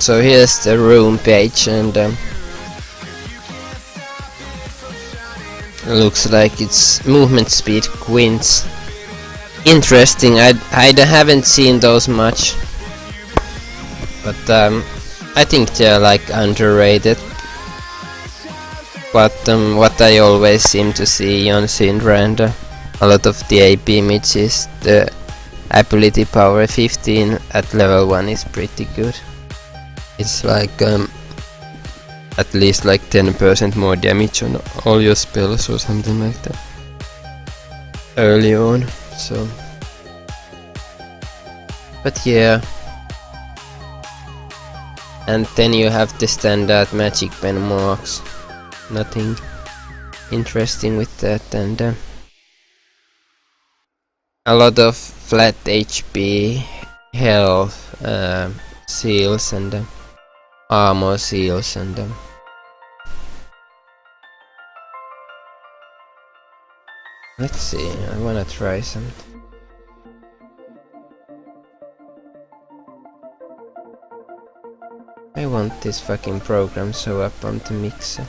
So here's the room page, and looks like it's movement speed quints. Interesting. I haven't seen those much, but I think they're like underrated. But what I always seem to see on Syndra and a lot of the AP mids is the ability power 15 at level 1 is pretty good. It's like at least like 10% more damage on all your spells or something like that early on. So, but yeah, and then you have the standard magic pen marks. Nothing interesting with that, and a lot of flat HP, health seals, and armor seals, and let's see, I wanna try something. I want this fucking program so up on the mixer.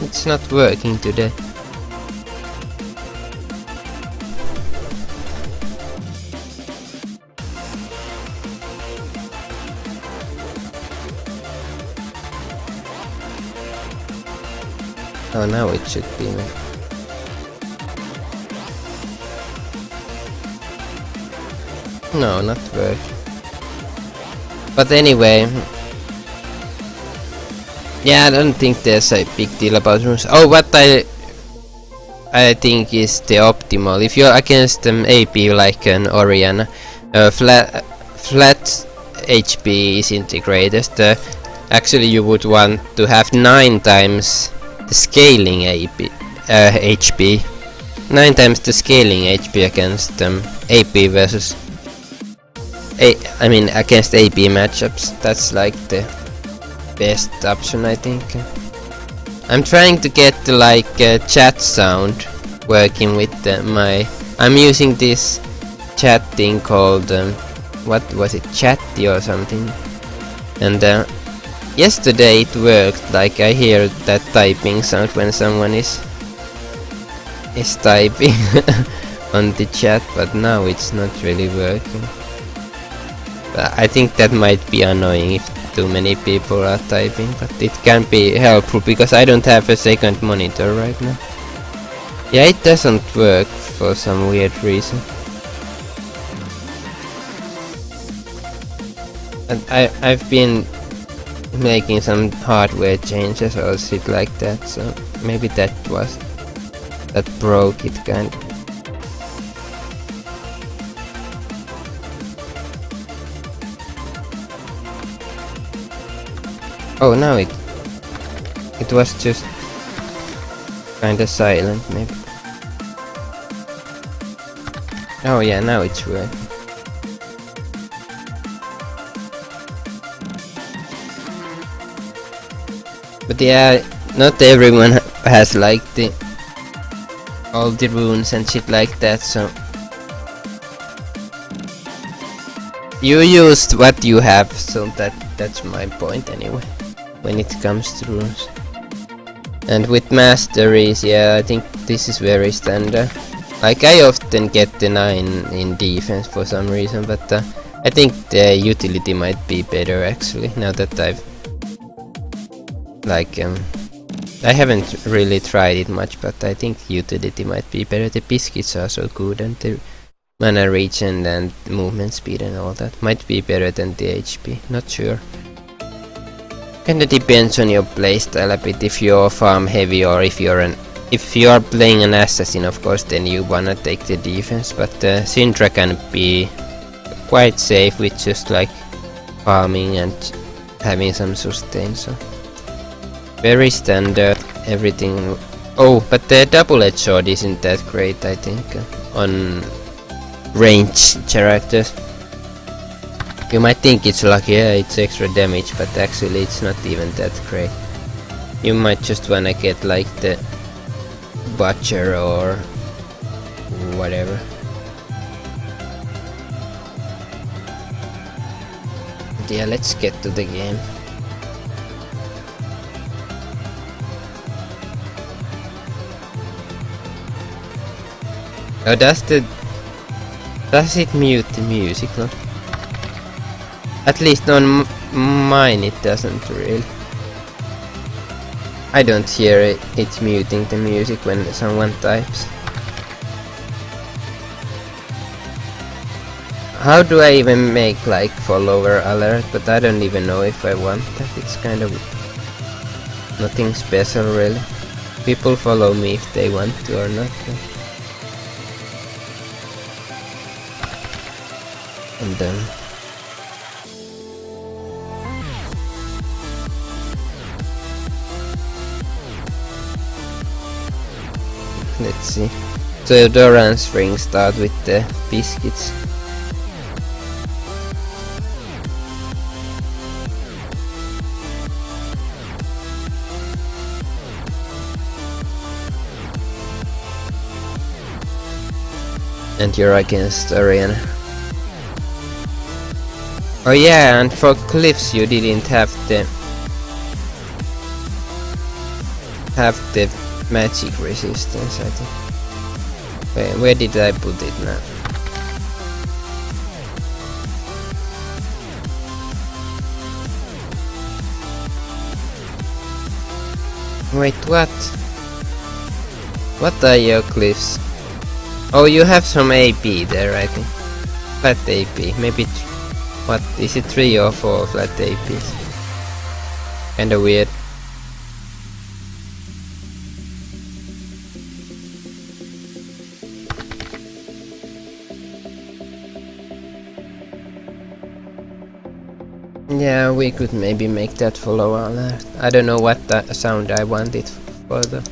It's not working today. Oh, now it should be. No, not working. But anyway. Yeah, I don't think there's a big deal about runes. Oh, what I think is the optimal. If you're against AP like an Oriana, flat HP isn't the greatest. Actually, you would want to have 9 times the scaling HP. 9 times the scaling HP against AP versus I mean against AP matchups. That's like the best option, I think. I'm trying to get the like chat sound working with I'm using this chat thing called what was it, Chatty or something, and yesterday it worked. Like I hear that typing sound when someone is typing on the chat, but now it's not really working. But I think that might be annoying if too many people are typing, but it can be helpful because I don't have a second monitor right now. Yeah, it doesn't work for some weird reason. And I've been making some hardware changes or shit like that, so maybe that broke it kind of. Oh, now it was just kinda silent, maybe. Oh yeah, now it's working. But yeah, not everyone has like all the runes and shit like that, so you used what you have, so that's my point anyway. When it comes to runes. And with Masteries, yeah, I think this is very standard. Like I often get the 9 in defense for some reason, but I think the utility might be better actually, now that I've like I haven't really tried it much, but I think utility might be better. The biscuits are so good, and the mana regen and movement speed and all that might be better than the HP, not sure. Kinda depends on your playstyle a bit, if you're farm heavy or if you're playing an assassin, of course, then you wanna take the defense, but Syndra can be quite safe with just like farming and having some sustain, so Very standard, everything. Oh, but the double-edged sword isn't that great, I think, on range characters. You might think it's like, yeah, it's extra damage, but actually it's not even that great. You might just wanna get like the butcher or whatever. Yeah, let's get to the game. Oh, does it mute the music? No? At least on mine it doesn't really. I don't hear it muting the music when someone types. How do I even make like follower alert? But I don't even know if I want that. It's kind of nothing special really. People follow me if they want to or not. And then let's see. So Doran's ring start with the biscuits. And you're against Ariana. Oh yeah, and for cliffs you didn't have the magic resistance, I think. Where did I put it now? Wait, what? What are your cliffs? Oh, you have some AP there, I think. Flat AP, maybe. What is it? 3 or 4 flat APs? Kinda weird. Yeah, we could maybe make that follow alert. I don't know what sound I want it for though.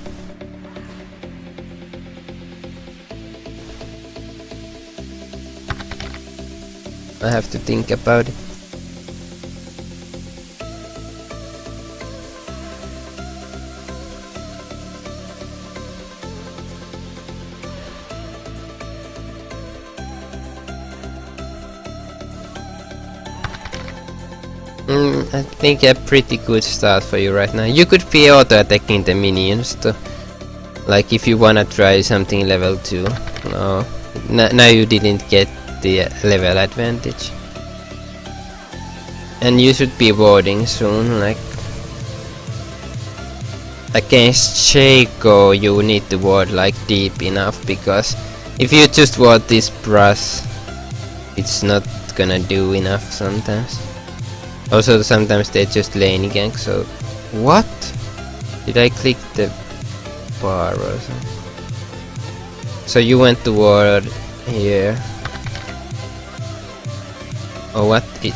I have to think about it. I think a pretty good start for you right now. You could be auto-attacking the minions too. Like if you wanna try something level 2. No, now you didn't get the level advantage. And you should be warding soon, like against Shaco you need to ward like deep enough, because if you just ward this brush it's not gonna do enough sometimes. Also sometimes they just lane gank, so what? Did I click the bar or something? So you went to ward here. Oh, what? It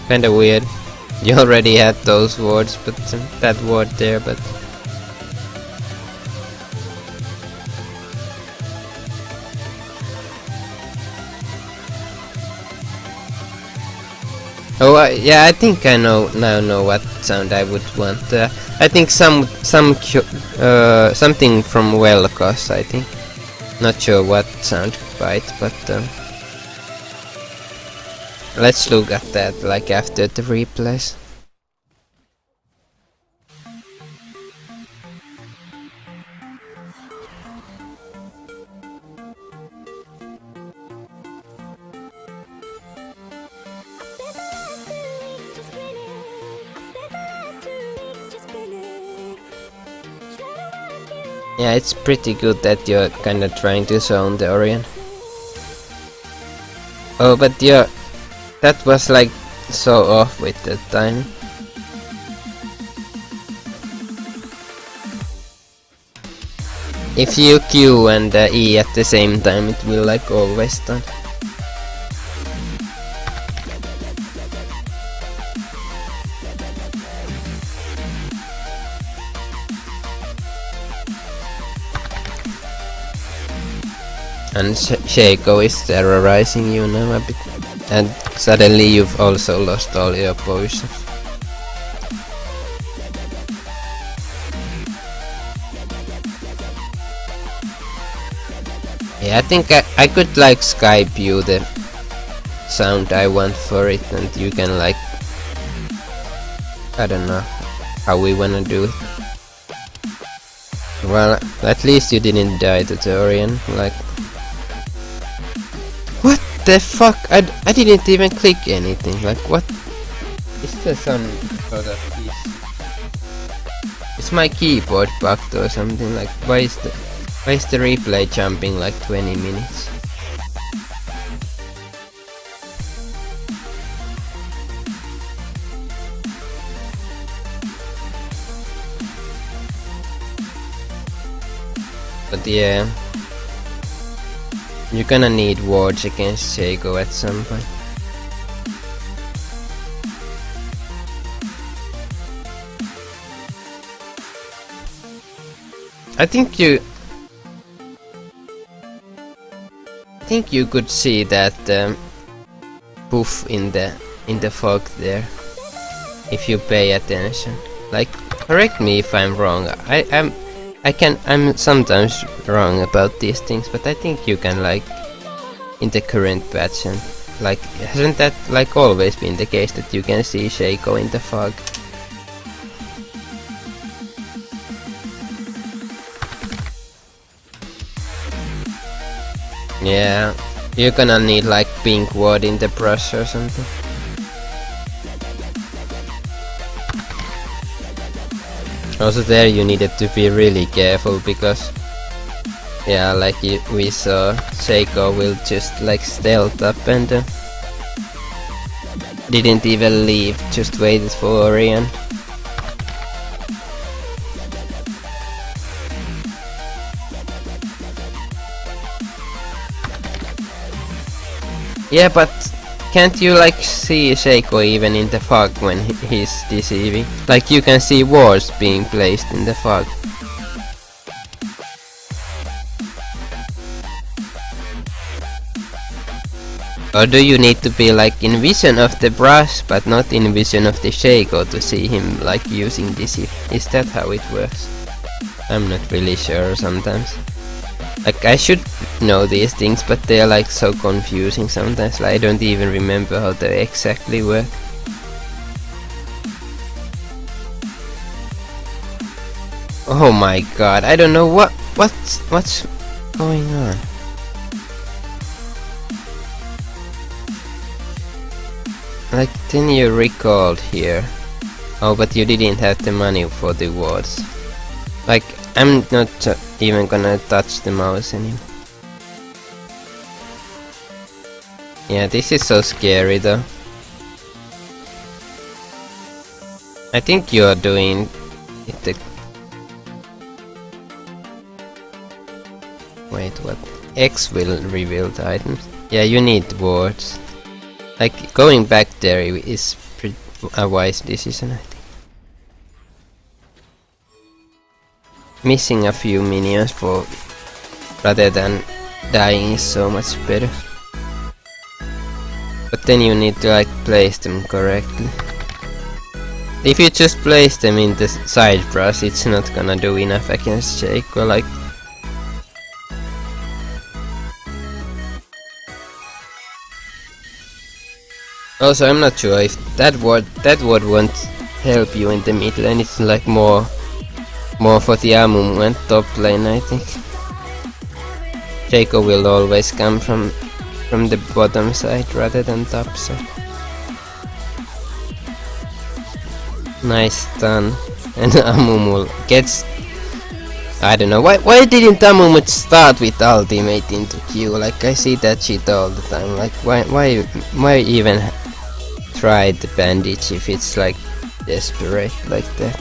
kinda weird. You already had those wards, but that ward there, but oh yeah, I think I know what sound I would want. I think something from Vel'Koz, I think. Not sure what sound quite, but let's look at that like after the replays. Yeah, it's pretty good that you're kinda trying to zone the Orion. Oh, but that was like so off with the time. If you Q and E at the same time, it will like always stun. And Shaco is terrorizing you now a bit. And suddenly you've also lost all your potions. Yeah, I think I could like Skype you the sound I want for it, and you can like, I don't know how we wanna do it. Well, at least you didn't die to Torian, like... What the fuck? I didn't even click anything, like what? Is there some sort of piece? Is my keyboard bugged or something? Like why is the replay jumping like 20 minutes? But yeah, you're gonna need wards against Shaco at some point. I think you could see that poof in the fog there if you pay attention. Like, correct me if I'm wrong. I'm sometimes wrong about these things, but I think you can like in the current patch, and like hasn't that like always been the case that you can see Shaco in the fog? Yeah, you're gonna need like pink ward in the brush or something. Also there you needed to be really careful because yeah, like we saw, Shaco will just like stealth up and didn't even leave, just waited for Orion. Yeah, but can't you like see Shaco even in the fog when he's deceiving? Like you can see wards being placed in the fog. Or do you need to be like in vision of the brush but not in vision of the Shaco to see him like using deceive? Is that how it works? I'm not really sure sometimes. Like I should know these things, but they are like so confusing sometimes, like I don't even remember how they exactly work. Oh my god, I don't know what's going on. Like then you recalled here. Oh, but you didn't have the money for the wards. Like I'm not even gonna touch the mouse anymore. Yeah, this is so scary though. I think you're doing it. Wait, what? X will reveal the items. Yeah, you need wards. Like going back there is a wise decision, I think. Missing a few minions for rather than dying is so much better. But then you need to like place them correctly. If you just place them in the side brush, it's not gonna do enough against Shaco. Like also, I'm not sure if that ward won't help you in the mid lane. It's like more for the Amumu and top lane, I think. Shaco will always come from the bottom side rather than top side. Nice stun, and Amumu gets. I don't know why didn't Amumu start with ultimate into Q? Like I see that shit all the time. Like why even try the bandage if it's like desperate like that?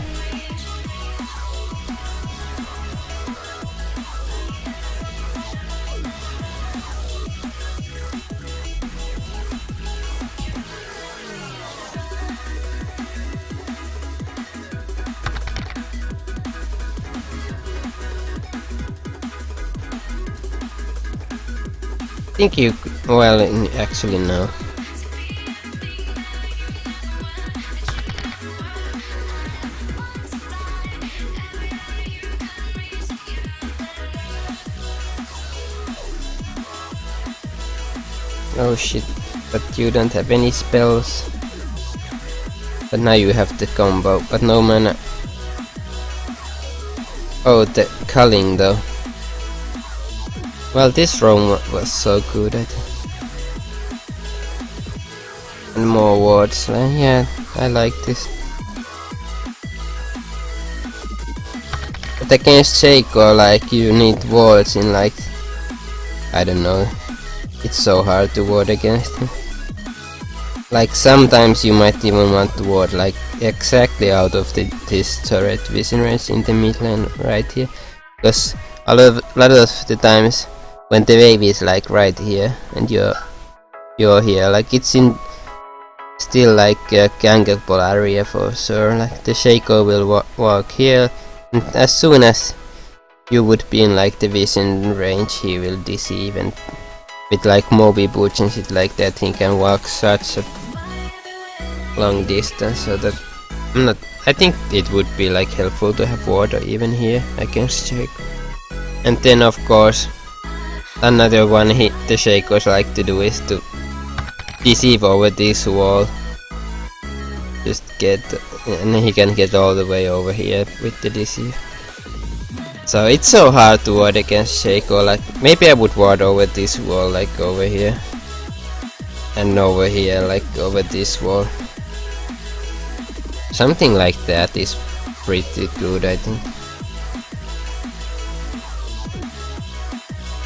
think you... well, actually no. Oh shit, but you don't have any spells. But now you have the combo, but no mana. Oh, the culling though. Well, this roam was so good, I think. And more wards, yeah, I like this. But against Shaco, like, you need wards in like... I don't know. It's so hard to ward against him. Like, sometimes you might even want to ward like exactly out of this turret vision range in the mid lane right here. Because a lot of the times when the wave is like right here and you're here, like it's in still like a gankable area for sure. Like the Shaco will walk here, and as soon as you would be in like the vision range, he will deceive, and with like Moby boots and shit like that, he can walk such a long distance, so that I think it would be like helpful to have water even here against Shaco. And then of course another one the Shacos like to do is to deceive over this wall. Just get, and he can get all the way over here with the deceive. So it's so hard to ward against Shaco. Like maybe I would ward over this wall, like over here, and over here, like over this wall. Something like that is pretty good, I think.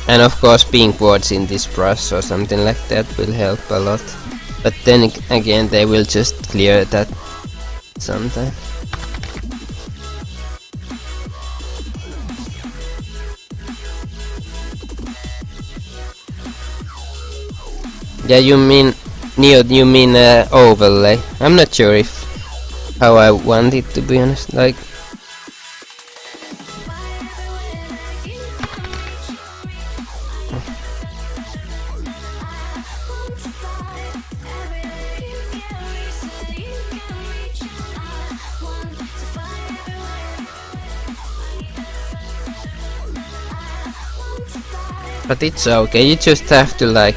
And of course pink wards in this brush or something like that will help a lot. But then again, they will just clear that sometime. Yeah, you mean Neo? You mean overlay? I'm not sure if how I want it, to be honest. Like, but it's okay. You just have to like.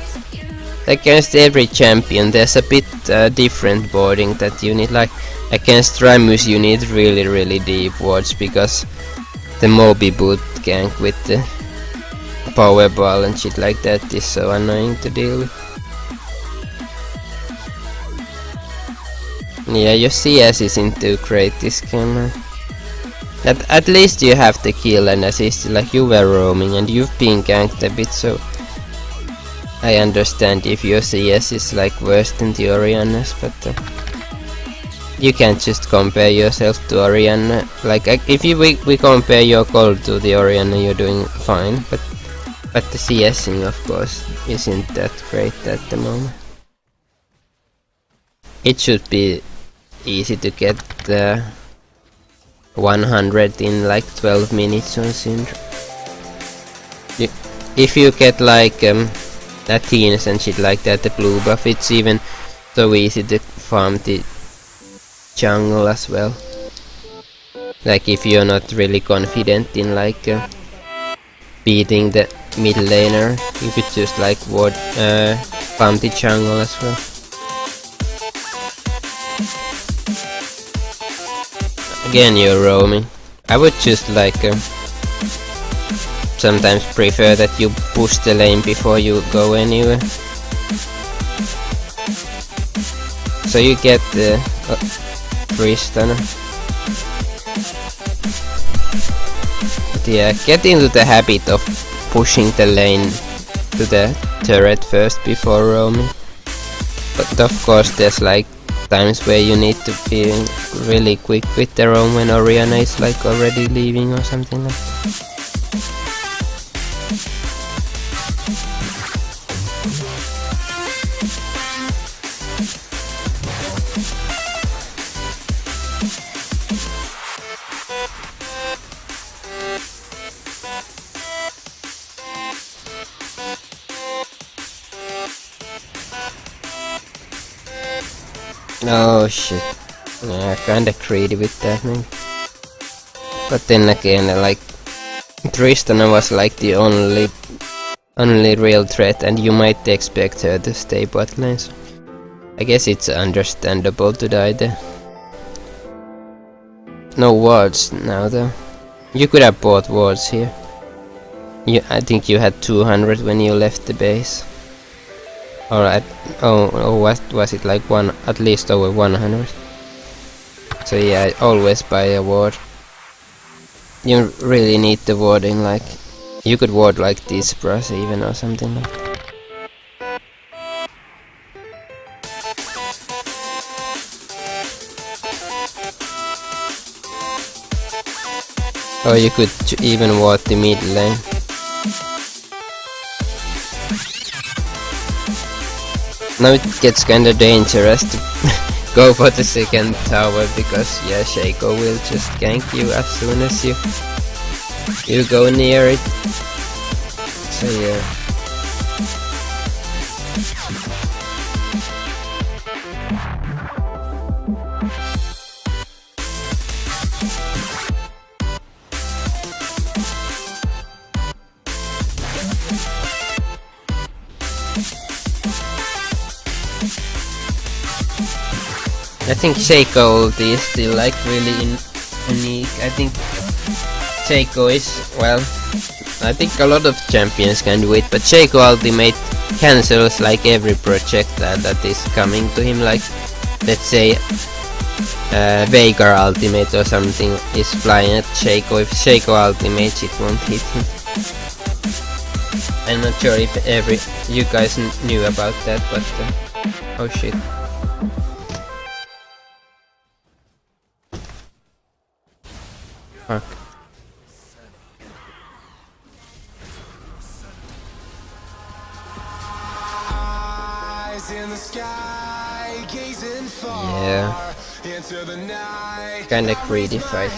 Against every champion there's a bit different boarding that you need. Like against Ramus you need really deep wards, because the Moby boot gank with the powerball and shit like that is so annoying to deal with. Yeah, your CS isn't too great this game. At least you have the kill and assist, like you were roaming and you've been ganked a bit, so I understand if your CS is like worse than the Orianna's, but you can't just compare yourself to Orianna. Like if we compare your gold to the Orianna, you're doing fine, but the CSing of course isn't that great at the moment. It should be easy to get 100 in like 12 minutes on Syndra. If you get like Athenes and shit like that, the blue buff, it's even so easy to farm the jungle as well. Like if you're not really confident in like beating the mid laner, you could just like farm the jungle as well. Again, you're roaming. I would just like sometimes prefer that you push the lane before you go anywhere. So you get the free stunner. But yeah, get into the habit of pushing the lane to the turret first before roaming. But of course there's like times where you need to be really quick with the roam when Orianna is like already leaving or something like that. Oh shit. Yeah, kinda greedy with that maybe. But then again, like Tristana was like the only real threat, and you might expect her to stay bot lane. So I guess it's understandable to die there. No wards now though. You could have bought wards here. I think you had 200 when you left the base. Alright. Oh, what was it, like at least over 100? So yeah, always buy a ward. You really need the warding, like you could ward like this brush even or something like that. Or you could even ward the mid lane. Now it gets kinda dangerous to go for the second tower, because yeah, Shaco will just gank you as soon as you go near it. So yeah. I think Shaco ulti is still like really unique. I think Shaco is, well, I think a lot of champions can do it, but Shaco ultimate cancels like every projectile that is coming to him. Like, let's say Veigar ultimate or something is flying at Shaco. If Shaco ultimates, it won't hit him. I'm not sure if you guys knew about that, but oh shit. Fuck. Yeah. Kinda greedy fights,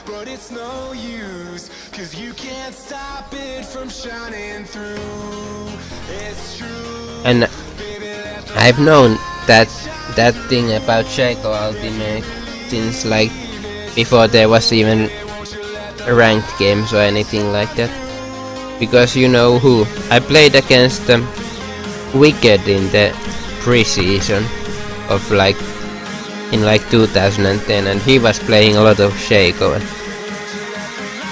but it's no use, 'cause you can't stop it from shining through. It's true. And I've known that thing about Shaco ultimate since like before there was even ranked games or anything like that, because you know who I played against Wicked in the pre-season of like in like 2010, and he was playing a lot of Shaco, and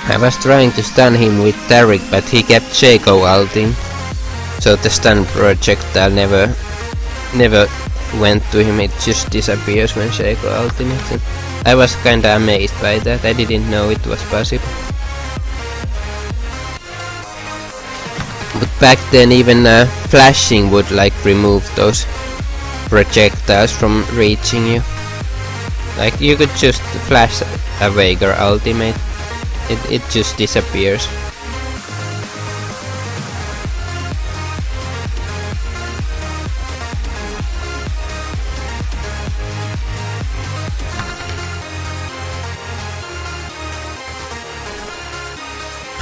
I was trying to stun him with Taric, but he kept Shaco ulting, so the stun projectile never went to him. It just disappears when Shaco ultimates, and I was kinda amazed by that. I didn't know it was possible. But back then even flashing would like remove those projectiles from reaching you. Like you could just flash a Veigar ultimate, it just disappears.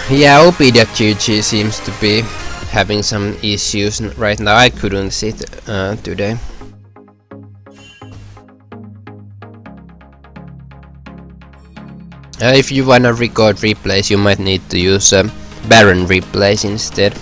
Yeah, OP.GG seems to be having some issues right now. I couldn't see it today. If you wanna record replays, you might need to use Baron replays instead.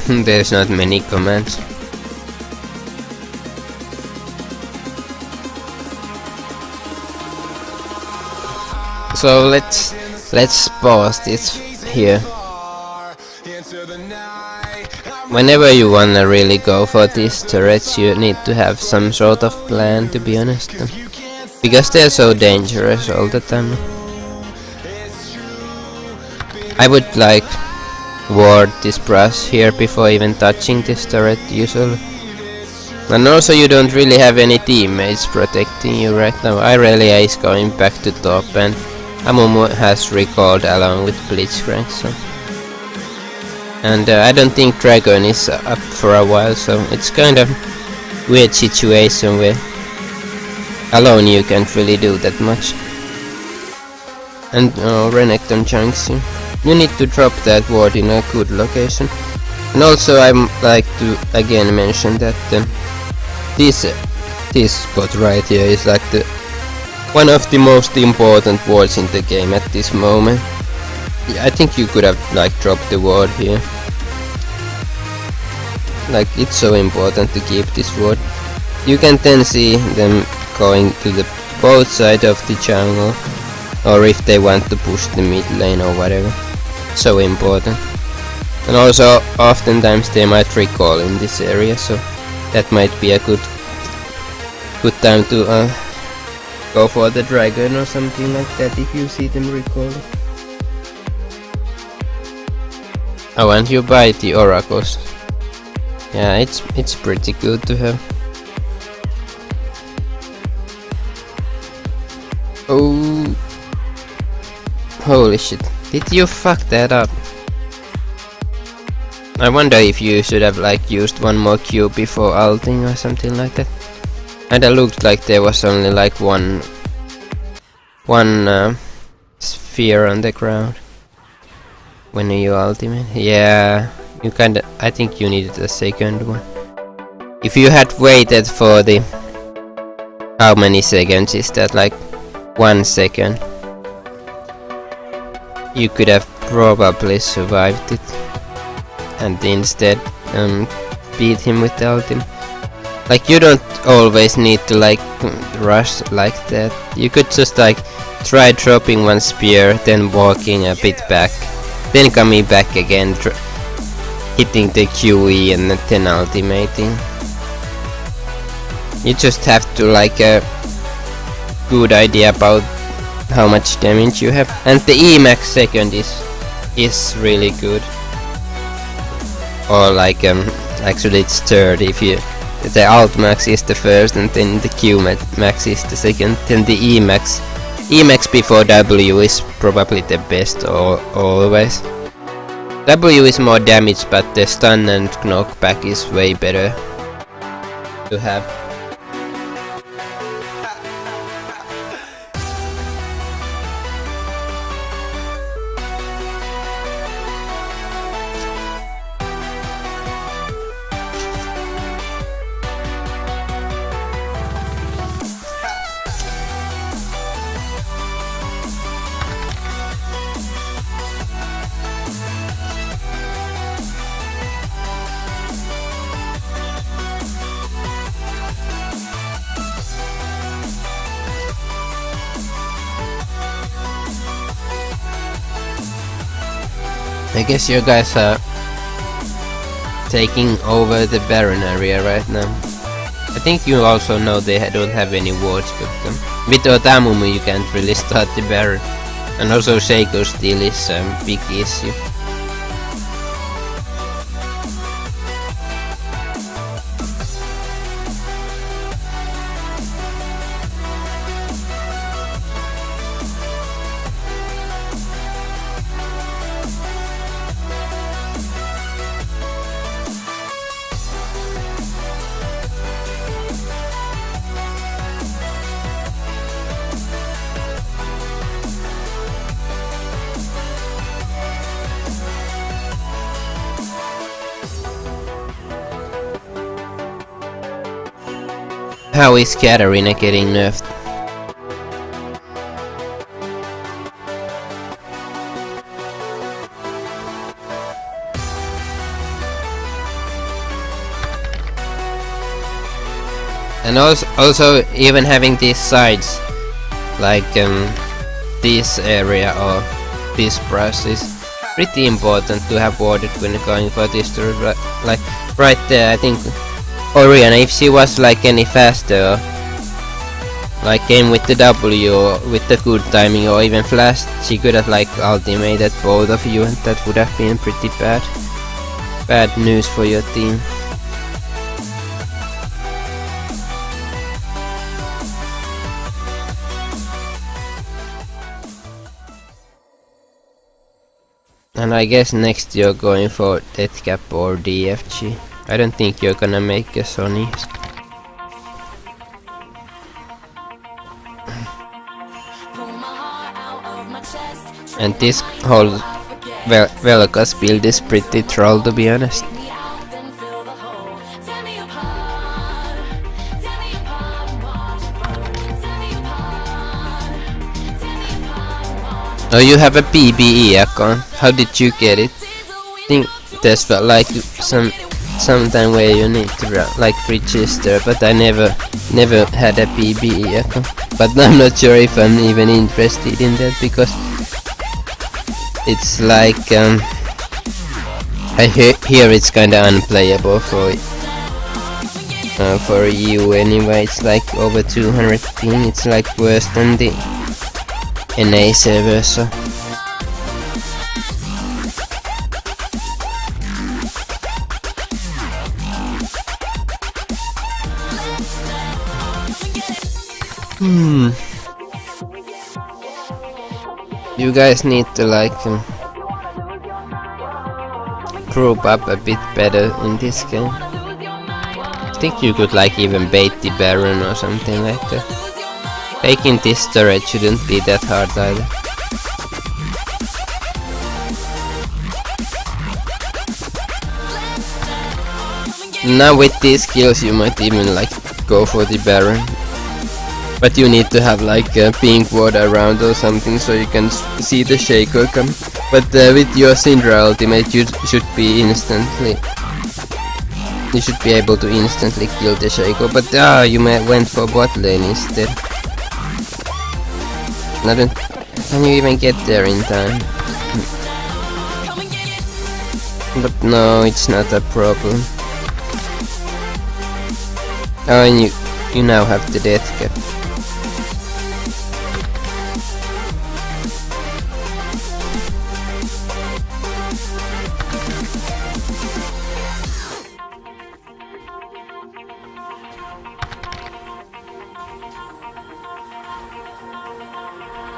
There's not many commands. So let's pause this here. Whenever you wanna really go for these turrets, you need to have some sort of plan, to be honest, because they're so dangerous all the time. I would like ward this brush here before even touching this turret usually. And also you don't really have any teammates protecting you right now. Irelia is going back to top, and Amumu has recalled along with Blitzcrank, so And I don't think Dragon is up for a while, so it's kind of weird situation where alone you can't really do that much. And Renekton Junction. You need to drop that ward in a good location. And also I like to again mention that this spot right here is like one of the most important wards in the game at this moment. I think you could have like dropped the ward here. Like it's so important to keep this ward. You can then see them going to the both side of the jungle, or if they want to push the mid lane or whatever. So important. And also oftentimes they might recall in this area, so that might be a good time to go for the dragon or something like that if you see them recalling. Oh, and you buy the oracles. Yeah, it's pretty good to have. Oh, holy shit! Did you fuck that up? I wonder if you should have like used one more Q before ulting or something like that. And it looked like there was only like one sphere on the ground when you ultimate. Yeah, you kinda. I think you needed a second one. If you had waited for the how many seconds is that? Like 1 second. You could have probably survived it, and instead beat him with the ultimate. Like you don't always need to like rush like that. You could just like try dropping one spear, then walking a bit back, then coming back again, hitting the QE and then ultimating. You just have to like a good idea about how much damage you have, and the Emax second is really good. Or like actually it's third if you. The alt max is the first and then the Q max is the second, then the E max before W is probably the best always. W is more damage, but the stun and knockback is way better to have. I guess you guys are taking over the Baron area right now. I think you also know they don't have any wards, but with Otamumu you can't really start the Baron. And also Shaco steal is a big issue. How is Katarina getting nerfed? And also even having these sides, like this area or this brush is pretty important to have warded when going for this turret. Like right there, I think Oriana, if she was like any faster, like came with the W or with the good timing or even flashed, she could have like ultimated both of you, and that would have been pretty bad news for your team. And I guess next you're going for Deathcap or DFG. I don't think you're gonna make a Sony. And this whole Velkas build is pretty troll, to be honest. Oh, you have a PBE account. How did you get it? I think there's like sometime where you need to like register, but I never had a PBE account. But I'm not sure if I'm even interested in that, because it's like I hear it's kinda unplayable for you anyway. It's like over 200 ping. It's like worse than the NA server, so you guys need to like group up a bit better in this game. I think you could like even bait the Baron or something like that. Taking this turret shouldn't be that hard either. Now with these skills you might even like go for the Baron. But you need to have like a pink ward around or something so you can see the Shaco come. But with your Syndra ultimate you should be you should be able to instantly kill the Shaco. But you went for bot lane instead. Can you even get there in time? But no, it's not a problem. Oh, and you now have the death cap.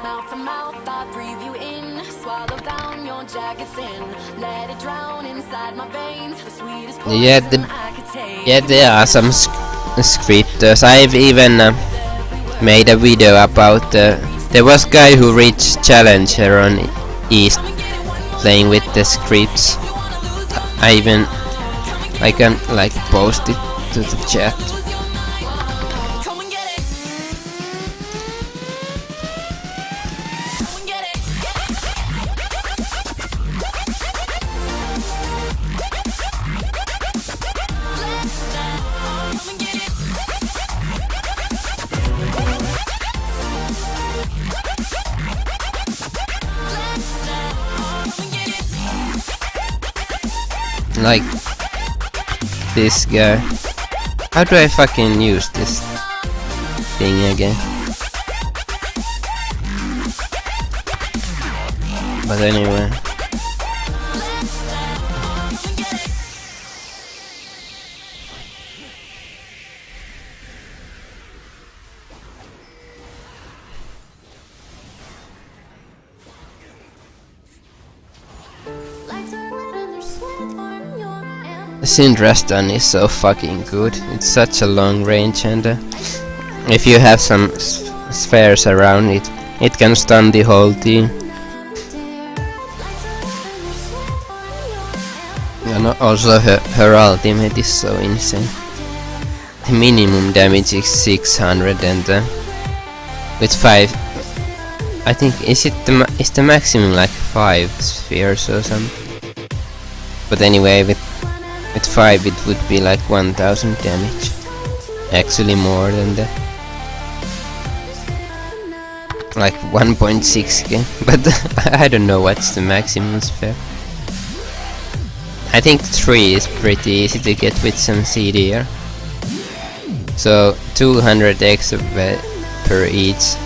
Mouth to mouth, I breathe you in. Swallow down your jagged sin. Let it drown inside my veins. The sweetest poison I could take. Yeah, there are some scripters. I've even made a video about there was a guy who reached Challenger on East playing with the scripts. I can like post it to the chat. Like this guy. How do I fucking use this thing again? But anyway. Syndra stun is so fucking good. It's such a long range, and if you have some spheres around it, it can stun the whole team. And also her ultimate is so insane. The minimum damage is 600, and with 5, I think is the maximum like 5 spheres or something. But anyway, with 5 it would be like 1000 damage. Actually more than that. Like 1.6k. But I don't know what's the maximum sphere. I think 3 is pretty easy to get with some CDR. So 200 extra per each.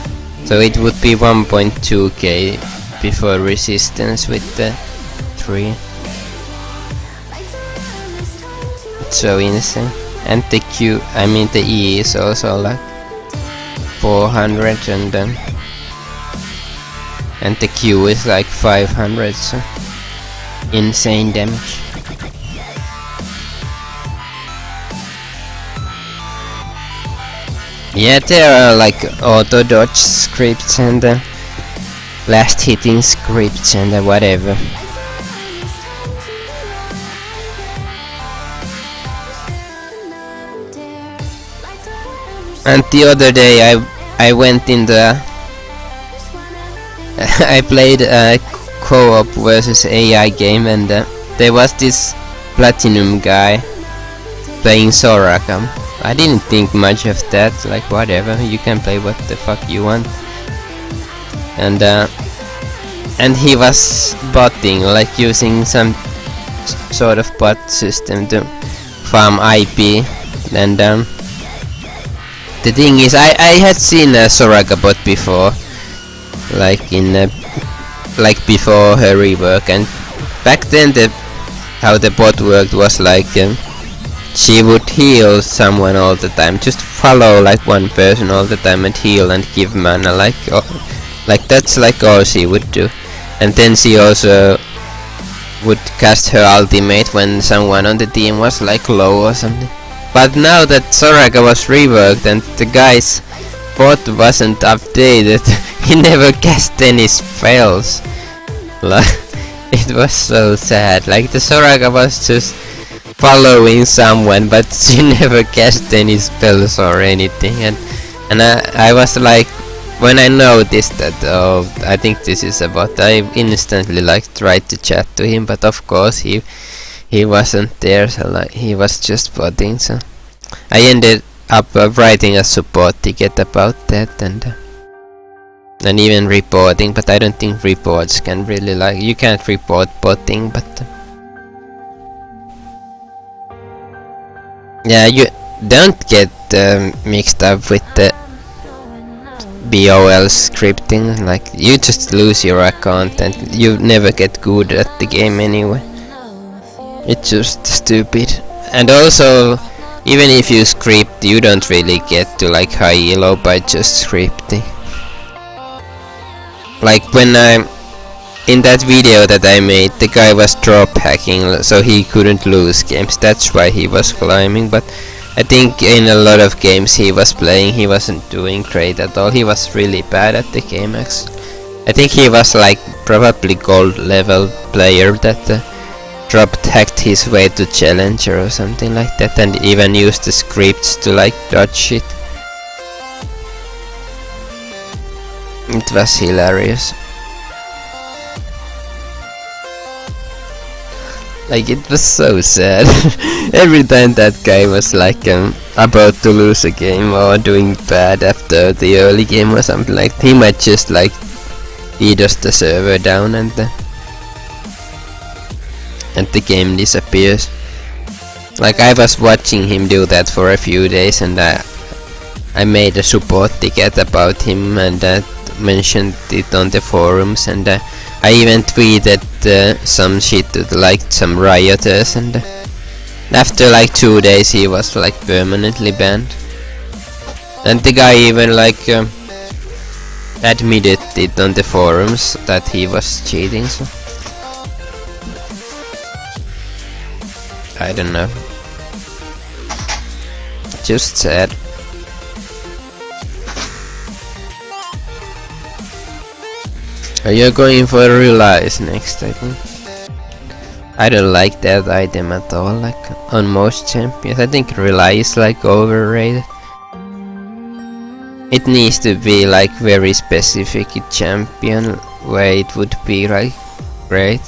So it would be 1.2k before resistance with the 3. So insane. And the the E is also like 400, and the Q is like 500, so insane damage. Yeah, there are like auto dodge scripts and last hitting scripts and whatever. And the other day I went in the I played a co-op versus AI game, and there was this platinum guy playing Soraka. I didn't think much of that, like whatever, you can play what the fuck you want. And he was botting, like using some sort of bot system to farm IP. And the thing is, I had seen a Soraka bot before, like in like before her rework, and back then how the bot worked was like she would heal someone all the time, just follow like one person all the time and heal and give mana, like that's like all she would do. And then she also would cast her ultimate when someone on the team was like low or something. But now that Soraka was reworked and the guy's bot wasn't updated, he never cast any spells. Like, it was so sad. Like the Soraka was just following someone, but she never cast any spells or anything. And I was like, when I noticed that, oh, I think this is a bot, I instantly like tried to chat to him, but of course he wasn't there, so like he was just botting. So I ended up writing a support ticket about that, and even reporting, but I don't think reports can really, like, you can't report botting, but yeah, you don't get mixed up with the BOL scripting. Like, you just lose your account and you never get good at the game anyway. It's just stupid. And also, even if you script, you don't really get to like high elo by just scripting. Like when in that video that I made, the guy was drop hacking, so he couldn't lose games. That's why he was climbing. But I think in a lot of games he was playing, he wasn't doing great at all. He was really bad at the game actually. I think he was like probably gold level player that dropped hacked his way to challenger or something like that, and even used the scripts to like dodge it. It was hilarious. Like, it was so sad. Every time that guy was like about to lose a game or doing bad after the early game or something, like he might just like DDoS the server down and the game disappears. Like, I was watching him do that for a few days, and I made a support ticket about him and mentioned it on the forums, and I even tweeted some shit to like some rioters, and after like 2 days he was like permanently banned. And the guy even like admitted it on the forums that he was cheating, so I don't know. Just sad. Are you going for a Reliance next, I think? I don't like that item at all, like on most champions. I think Relay is like overrated. It needs to be like very specific champion where it would be like great.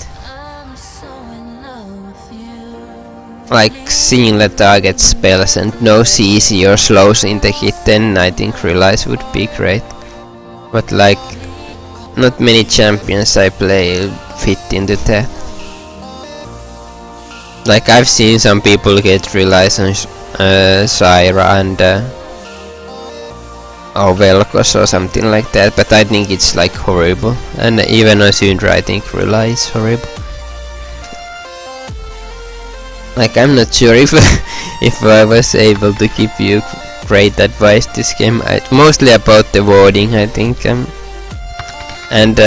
Like single target spells and no CC or slows in the hit, then I think Reliance would be great. But like, not many champions I play fit into that. Like, I've seen some people get Reliance on Syra and or Vel'Koz or something like that, but I think it's like horrible. And even on Syndra I think Reliance is horrible. Like, I'm not sure if if I was able to give you great advice this game. Mostly about the warding, I think. And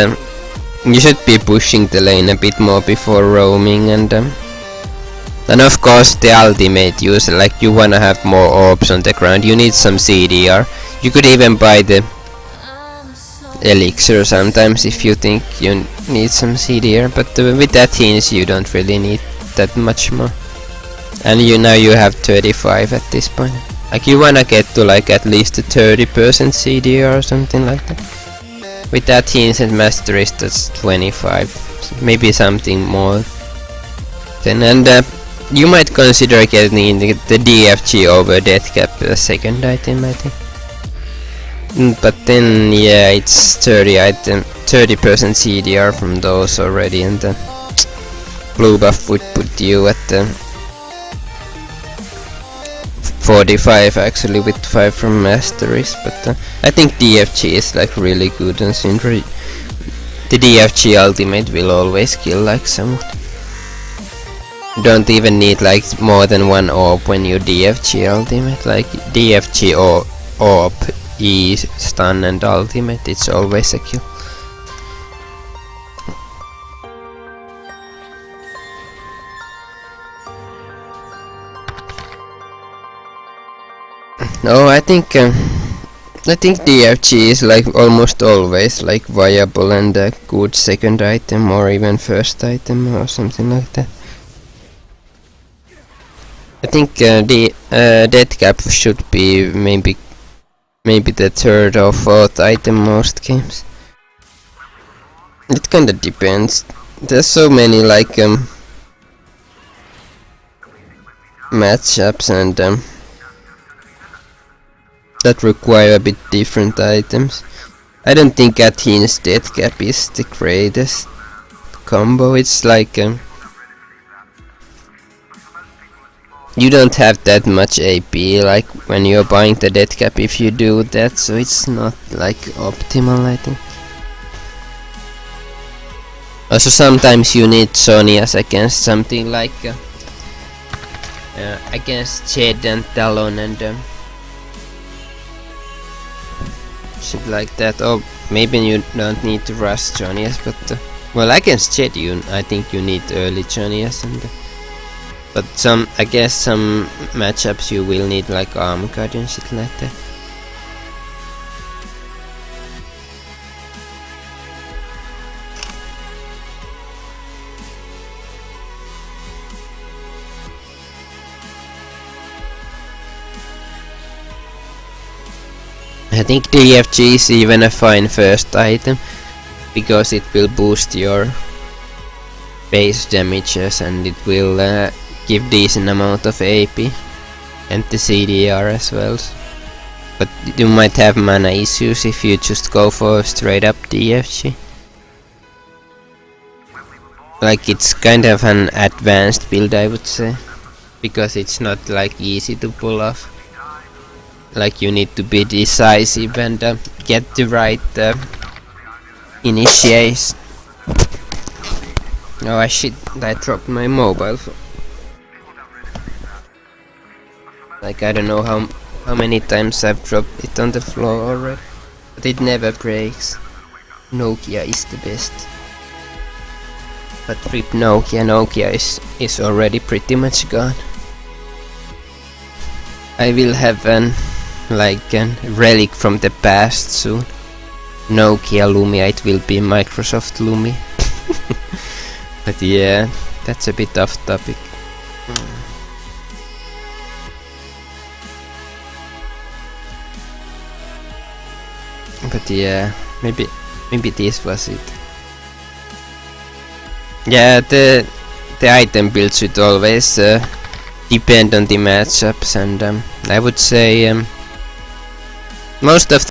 You should be pushing the lane a bit more before roaming, and of course the ultimate use, like you wanna have more orbs on the ground, you need some CDR. You could even buy the elixir sometimes if you think you need some CDR, but with that hinge you don't really need that much more. And now you have 35 at this point. Like you wanna get to like at least a 30% CDR or something like that. With that hinge and masteries, that's 25, maybe something more. Then and you might consider getting the DFG over death cap as second item, I think. But then yeah, it's 30% CDR from those already, and the blue buff would put you at the 45 actually with 5 from masteries. But I think DFG is like really good on Syndra. The DFG ultimate will always kill like somewhat. You don't even need like more than one orb when you DFG ultimate, like DFG or orb, E, stun and ultimate, it's always a kill. No, I think DFG is like almost always like viable and a good second item or even first item or something like that. I think the death cap should be maybe the third or fourth item most games. It kinda depends. There's so many like matchups and that require a bit different items. I don't think Athene's death cap is the greatest combo. It's like you don't have that much AP like when you're buying the death cap if you do that, so it's not like optimal, I think. Also sometimes you need Sonias against something like against Jed and Talon and shit like that. Or maybe you don't need to rush Sonias, but well, against Jed I think you need early Sonias, and but I guess some matchups you will need like Arm Guard and shit like that. I think DFG is even a fine first item because it will boost your base damages and it will give decent amount of AP and the CDR as well. But you might have mana issues if you just go for straight up DFG. Like it's kind of an advanced build, I would say, because it's not like easy to pull off. Like you need to be decisive and get the right initiation. Oh shit, I dropped my mobile phone. Like I don't know how many times I've dropped it on the floor already, but it never breaks. Nokia is the best. But rip Nokia is already pretty much gone. I will have an relic from the past soon. Nokia Lumia, it will be Microsoft Lumia. But yeah, that's a bit off topic. But yeah, maybe this was it. Yeah, the item build should always depend on the matchups, and I would say most of